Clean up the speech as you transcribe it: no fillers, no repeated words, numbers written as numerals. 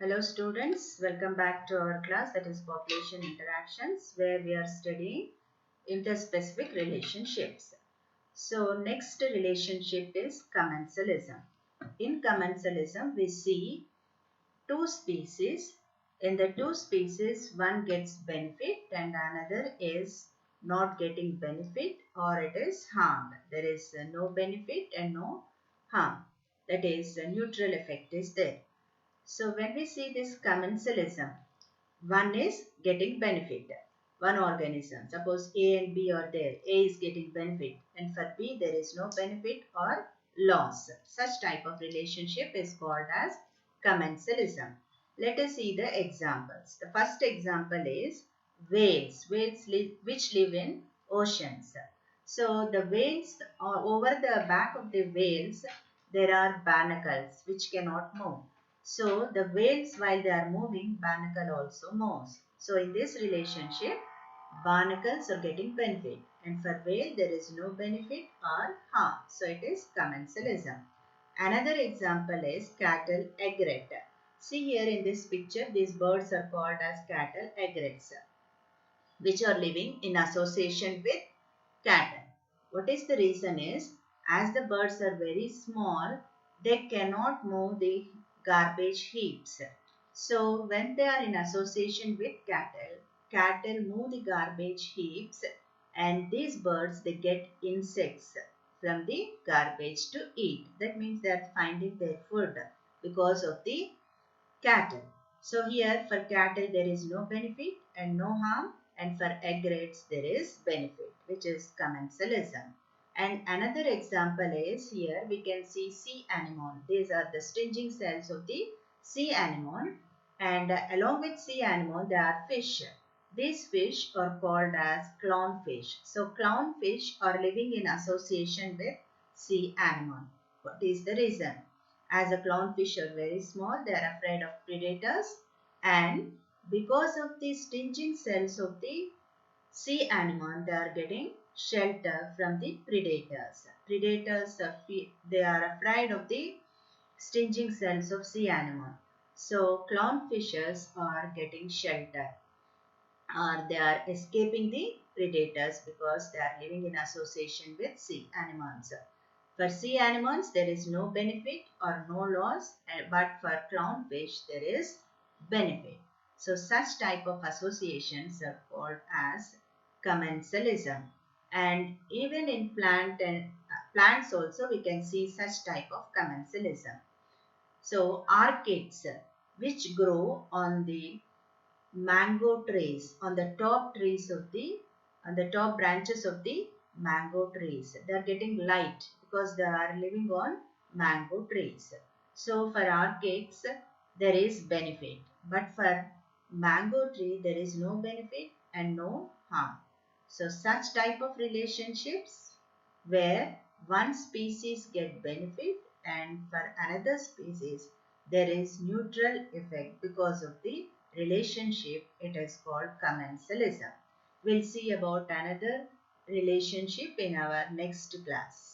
Hello students, welcome back to our class, that is population interactions, where we are studying interspecific relationships. So next relationship is commensalism. In commensalism we see two species. In the two species one gets benefit and another is not getting benefit or it is harmed. There is no benefit and no harm. That is neutral effect is there. So when we see this commensalism, one is getting benefit. One organism, suppose A and B are there. A is getting benefit and for B there is no benefit or loss. Such type of relationship is called as commensalism. Let us see the examples. The first example is whales. Which live in oceans. So the whales, over the back of the whales, there are barnacles which cannot move. So the whales, while they are moving, barnacle also moves. So in this relationship, barnacles are getting benefit and for whale there is no benefit or harm. So it is commensalism. Another example is cattle egret. See here in this picture, these birds are called as cattle egrets, which are living in association with cattle. What is the reason is, as the birds are very small, they cannot move the garbage heaps. So when they are in association with cattle, cattle move the garbage heaps and these birds they get insects from the garbage to eat. That means they are finding their food because of the cattle. So here for cattle there is no benefit and no harm, and for egrets there is benefit, which is commensalism. And another example is, here we can see sea anemone. These are the stinging cells of the sea anemone, and along with sea anemone there are fish. These fish are called as clownfish. So clownfish are living in association with sea anemone. What is the reason? As the clownfish are very small, they are afraid of predators, and because of the stinging cells of the sea anemone, they are getting shelter from the predators. Predators they are afraid of the stinging cells of sea anemone. So clownfishes are getting shelter, or they are escaping the predators because they are living in association with sea anemones. For sea anemones, there is no benefit or no loss, but for clownfish, there is benefit. So, such type of associations are called as commensalism. And even in plants also, we can see such type of commensalism. So, orchids, which grow on the mango trees, on the top trees of the, on the top branches of the mango trees. They are getting light because they are living on mango trees. So for orchids there is benefit, but for mango tree there is no benefit and no harm. So such type of relationships where one species get benefit and for another species there is neutral effect because of the relationship, it is called commensalism. We'll see about another relationship in our next class.